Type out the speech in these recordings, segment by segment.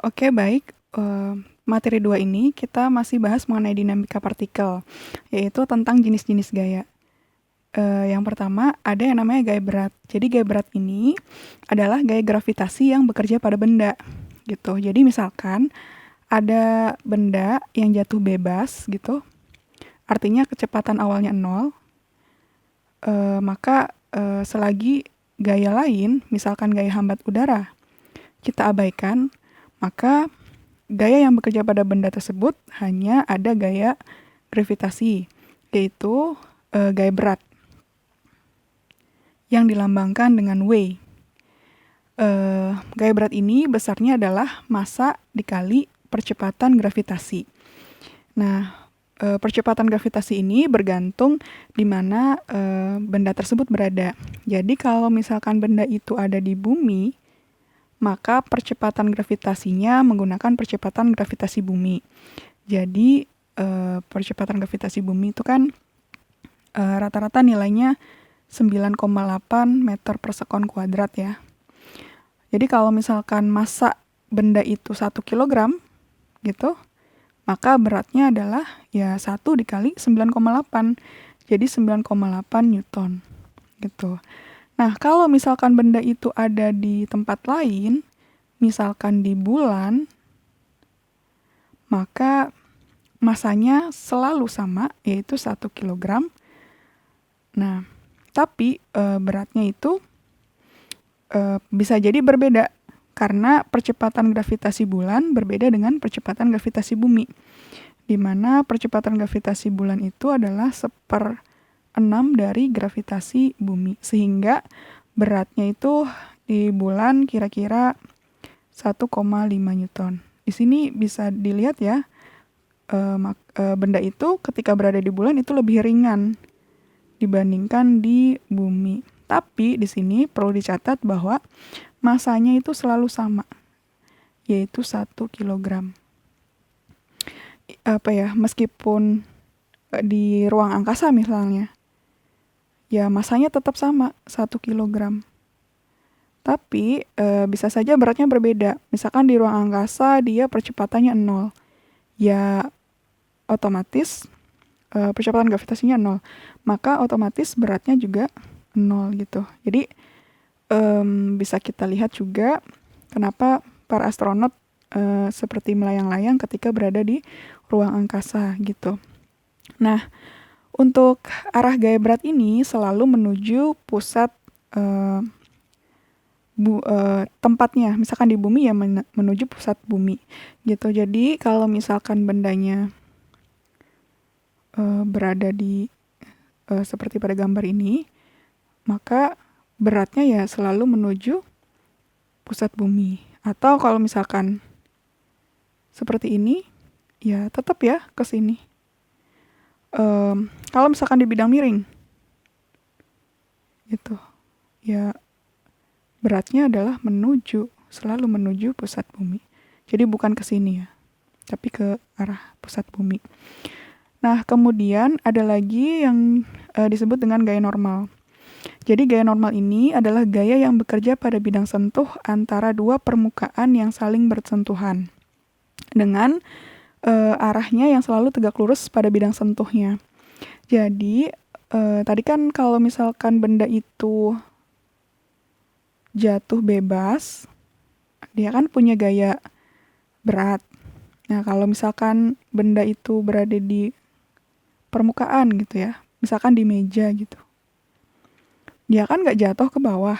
Oke, baik. Materi 2 ini kita masih bahas mengenai dinamika partikel, yaitu tentang jenis-jenis gaya. Yang pertama ada yang namanya gaya berat. Jadi gaya berat ini adalah gaya gravitasi yang bekerja pada benda, gitu. Jadi misalkan ada benda yang jatuh bebas gitu, artinya kecepatan awalnya 0, maka selagi gaya lain, misalkan gaya hambat udara, kita abaikan, maka gaya yang bekerja pada benda tersebut hanya ada gaya gravitasi, yaitu gaya berat yang dilambangkan dengan W. Gaya berat ini besarnya adalah massa dikali percepatan gravitasi. Nah, percepatan gravitasi ini bergantung di mana benda tersebut berada. Jadi kalau misalkan benda itu ada di bumi, maka percepatan gravitasinya menggunakan percepatan gravitasi bumi. Jadi percepatan gravitasi bumi itu kan rata-rata nilainya 9,8 meter per sekon kuadrat ya. Jadi kalau misalkan massa benda itu 1 kilogram gitu, maka beratnya adalah ya 1 dikali 9,8. Jadi 9,8 Newton gitu. Nah, kalau misalkan benda itu ada di tempat lain, misalkan di bulan, maka masanya selalu sama, yaitu 1 kilogram. Nah, tapi beratnya itu bisa jadi berbeda karena percepatan gravitasi bulan berbeda dengan percepatan gravitasi bumi, di mana percepatan gravitasi bulan itu adalah 1/6 dari gravitasi bumi, sehingga beratnya itu di bulan kira-kira 1,5 Newton. Di sini bisa dilihat ya, benda itu ketika berada di bulan itu lebih ringan dibandingkan di bumi. Tapi di sini perlu dicatat bahwa masanya itu selalu sama, yaitu 1 kilogram. Meskipun di ruang angkasa misalnya, ya masanya tetap sama, 1 kilogram. Tapi bisa saja beratnya berbeda. Misalkan di ruang angkasa dia percepatannya 0. Ya otomatis percepatan gravitasinya 0. Maka otomatis beratnya juga 0 gitu. Jadi bisa kita lihat juga kenapa para astronot seperti melayang-layang ketika berada di ruang angkasa gitu. Nah, untuk arah gaya berat ini selalu menuju pusat tempatnya. Misalkan di bumi ya menuju pusat bumi gitu. Jadi kalau misalkan bendanya berada di seperti pada gambar ini, maka beratnya ya selalu menuju pusat bumi. Atau kalau misalkan seperti ini, ya tetap ya ke sini. Kalau misalkan di bidang miring, gitu, ya beratnya adalah selalu menuju pusat bumi. Jadi bukan ke sini ya, tapi ke arah pusat bumi. Nah, kemudian ada lagi yang disebut dengan gaya normal. Jadi gaya normal ini adalah gaya yang bekerja pada bidang sentuh antara dua permukaan yang saling bersentuhan dengan arahnya yang selalu tegak lurus pada bidang sentuhnya. Jadi tadi kan kalau misalkan benda itu jatuh bebas, dia kan punya gaya berat. Nah, kalau misalkan benda itu berada di permukaan gitu ya, misalkan di meja gitu, dia kan nggak jatuh ke bawah.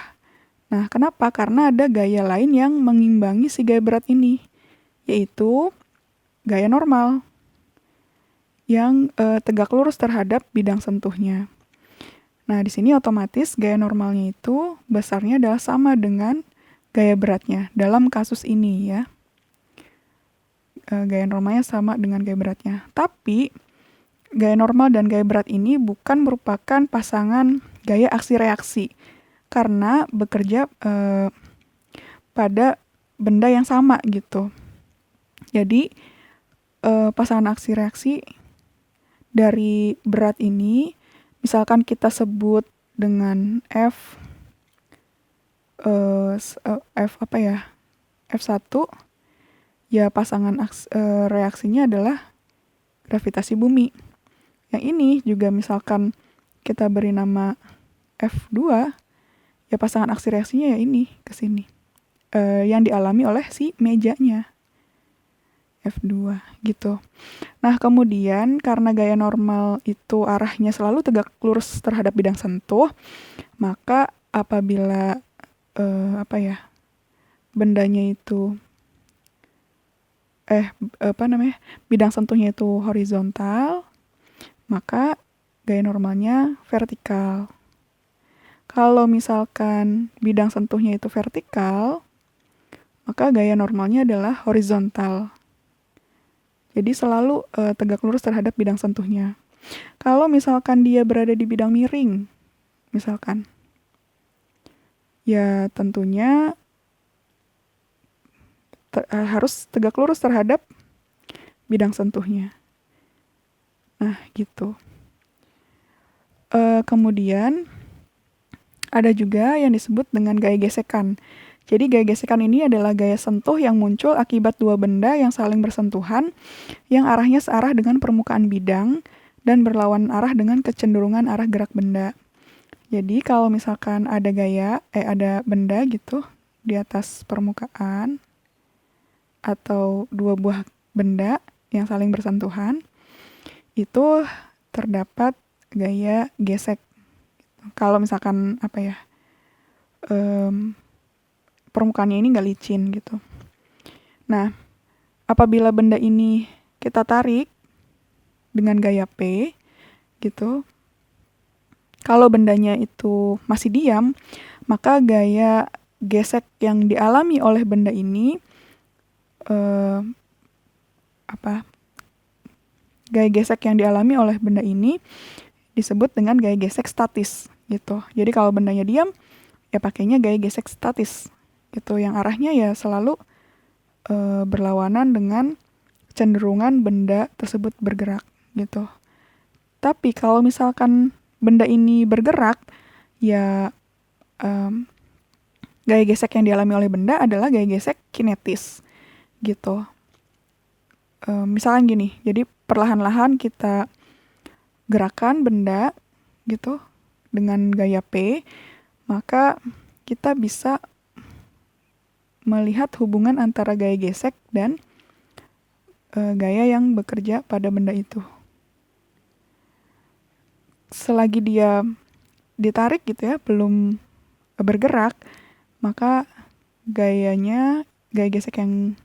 Nah, kenapa? Karena ada gaya lain yang mengimbangi si gaya berat ini, yaitu gaya normal yang tegak lurus terhadap bidang sentuhnya. Nah, di sini otomatis gaya normalnya itu besarnya adalah sama dengan gaya beratnya. Dalam kasus ini ya, gaya normalnya sama dengan gaya beratnya. Tapi gaya normal dan gaya berat ini bukan merupakan pasangan gaya aksi reaksi karena bekerja pada benda yang sama gitu. Jadi pasangan aksi reaksi dari berat ini misalkan kita sebut dengan F1, ya pasangan reaksinya adalah gravitasi bumi. Yang ini juga misalkan kita beri nama F2, ya pasangan aksi reaksinya ya ini ke sini. Yang dialami oleh si mejanya. F2 gitu. Nah, kemudian karena gaya normal itu arahnya selalu tegak lurus terhadap bidang sentuh, maka apabila bendanya itu bidang sentuhnya itu horizontal, maka gaya normalnya vertikal. Kalau misalkan bidang sentuhnya itu vertikal, maka gaya normalnya adalah horizontal. Jadi selalu tegak lurus terhadap bidang sentuhnya. Kalau misalkan dia berada di bidang miring, misalkan, ya tentunya harus tegak lurus terhadap bidang sentuhnya. Nah, gitu. Kemudian ada juga yang disebut dengan gaya gesekan. Jadi gaya gesekan ini adalah gaya sentuh yang muncul akibat dua benda yang saling bersentuhan, yang arahnya searah dengan permukaan bidang dan berlawanan arah dengan kecenderungan arah gerak benda. Jadi kalau misalkan ada ada benda gitu di atas permukaan atau dua buah benda yang saling bersentuhan, itu terdapat gaya gesek. Kalau misalkan permukaannya ini nggak licin gitu. Nah, apabila benda ini kita tarik dengan gaya P gitu, kalau bendanya itu masih diam, maka gaya gesek yang dialami oleh benda ini gaya gesek yang dialami oleh benda ini disebut dengan gaya gesek statis gitu. Jadi kalau bendanya diam, ya pakainya gaya gesek statis gitu, yang arahnya ya selalu berlawanan dengan cenderungan benda tersebut bergerak gitu. Tapi kalau misalkan benda ini bergerak, ya gaya gesek yang dialami oleh benda adalah gaya gesek kinetis gitu. Misalkan gini, jadi perlahan-lahan kita gerakan benda gitu dengan gaya P, maka kita bisa melihat hubungan antara gaya gesek dan gaya yang bekerja pada benda itu. Selagi dia ditarik gitu ya, belum bergerak, maka gaya gesek yang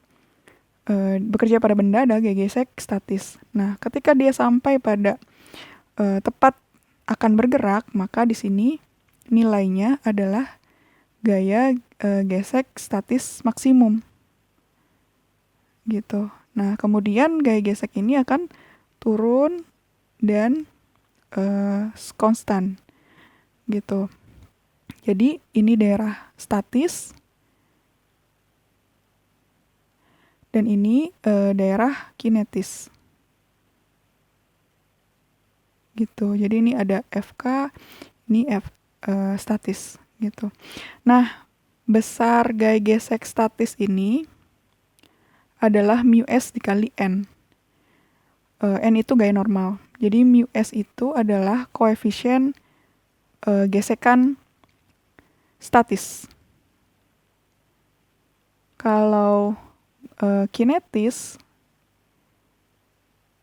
bekerja pada benda adalah gaya gesek statis. Nah, ketika dia sampai pada tepat akan bergerak, maka di sini nilainya adalah gaya gesek statis maksimum gitu. Nah, kemudian gaya gesek ini akan turun dan konstan gitu. Jadi ini daerah statis dan ini daerah kinetis gitu. Jadi ini ada FK, ini statis gitu. Nah, besar gaya gesek statis ini adalah mu S dikali N. N itu gaya normal. Jadi mu S itu adalah koefisien gesekan statis. Kalau kinetis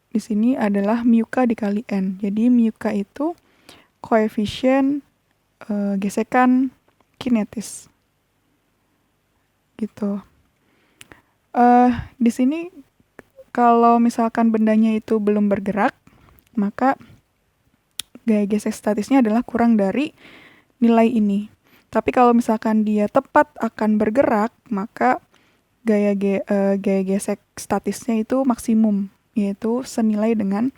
di sini adalah mu K dikali N. Jadi mu K itu koefisien gesekan kinetis gitu. Di sini kalau misalkan bendanya itu belum bergerak, maka gaya gesek statisnya adalah kurang dari nilai ini. Tapi kalau misalkan dia tepat akan bergerak, maka gaya gesek statisnya itu maksimum, yaitu senilai dengan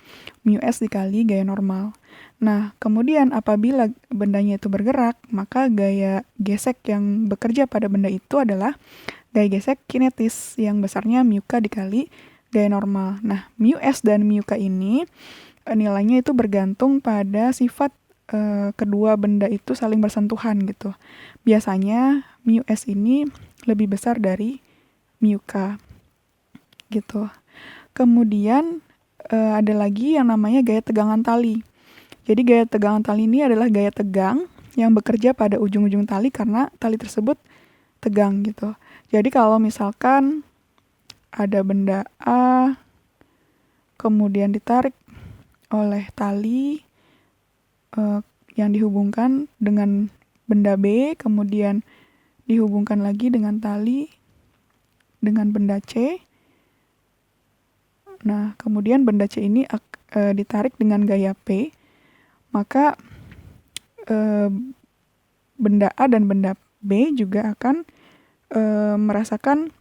mu S dikali gaya normal. Nah, kemudian apabila bendanya itu bergerak, maka gaya gesek yang bekerja pada benda itu adalah gaya gesek kinetis yang besarnya mu K dikali gaya normal. Nah, mu S dan mu K ini nilainya itu bergantung pada sifat kedua benda itu saling bersentuhan gitu. Biasanya mu S ini lebih besar dari mu K gitu. Kemudian ada lagi yang namanya gaya tegangan tali. Jadi gaya tegangan tali ini adalah gaya tegang yang bekerja pada ujung-ujung tali karena tali tersebut tegang gitu. Jadi kalau misalkan ada benda A, kemudian ditarik oleh tali yang dihubungkan dengan benda B, kemudian dihubungkan lagi dengan tali dengan benda C. Nah, kemudian benda C ini ditarik dengan gaya P, maka benda A dan benda B juga akan merasakan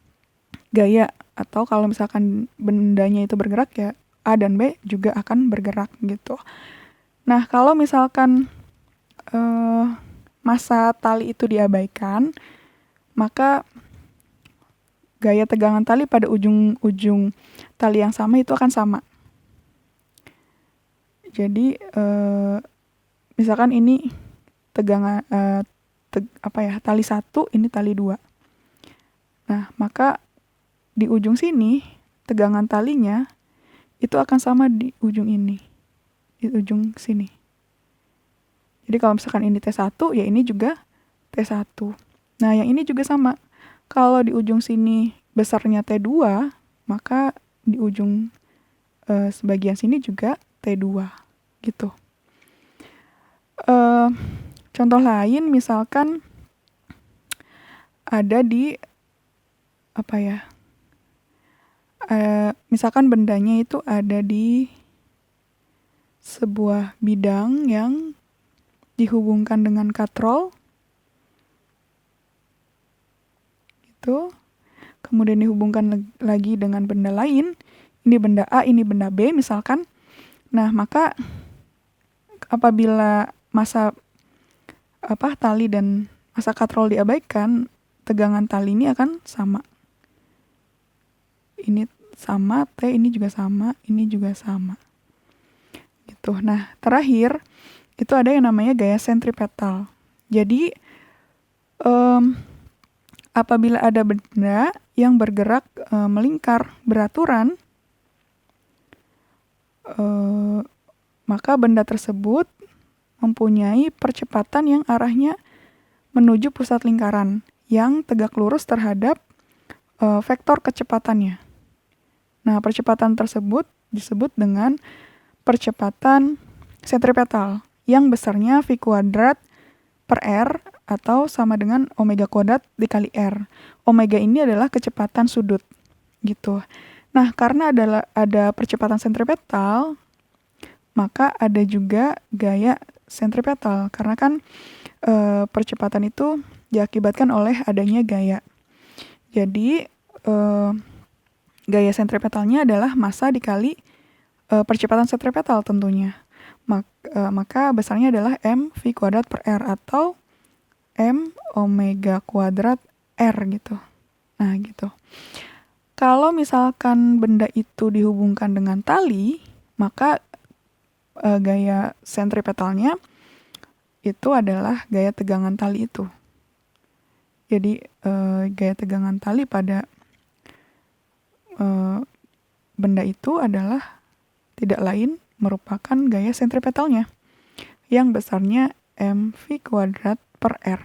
gaya, atau kalau misalkan bendanya itu bergerak ya A dan B juga akan bergerak gitu. Nah, kalau misalkan massa tali itu diabaikan, maka gaya tegangan tali pada ujung-ujung tali yang sama itu akan sama. Jadi misalkan ini tegangan tali 1, ini tali 2. Nah, maka di ujung sini tegangan talinya itu akan sama di ujung ini, di ujung sini. Jadi kalau misalkan ini T1, ya ini juga T1. Nah, yang ini juga sama. Kalau di ujung sini besarnya T2, maka di ujung sebagian sini juga T2 gitu. Contoh lain misalkan ada di misalkan bendanya itu ada di sebuah bidang yang dihubungkan dengan katrol gitu. Kemudian dihubungkan lagi dengan benda lain. Ini benda A, ini benda B misalkan. Nah, maka apabila massa tali dan massa katrol diabaikan, tegangan tali ini akan sama. Ini sama, T ini juga sama, ini juga sama. Gitu. Nah, terakhir itu ada yang namanya gaya sentripetal. Jadi apabila ada benda yang bergerak melingkar beraturan, maka benda tersebut mempunyai percepatan yang arahnya menuju pusat lingkaran yang tegak lurus terhadap vektor kecepatannya. Nah, percepatan tersebut disebut dengan percepatan sentripetal yang besarnya V kuadrat per R atau sama dengan omega kuadrat dikali R. Omega ini adalah kecepatan sudut gitu. Nah, karena ada percepatan sentripetal, maka ada juga gaya sentripetal karena kan percepatan itu diakibatkan oleh adanya gaya. Jadi gaya sentripetalnya adalah massa dikali percepatan sentripetal tentunya. Maka besarnya adalah M V kuadrat per R atau M omega kuadrat R gitu. Nah gitu. Kalau misalkan benda itu dihubungkan dengan tali, maka gaya sentripetalnya itu adalah gaya tegangan tali itu. Jadi gaya tegangan tali pada benda itu adalah tidak lain merupakan gaya sentripetalnya yang besarnya mv kuadrat per R.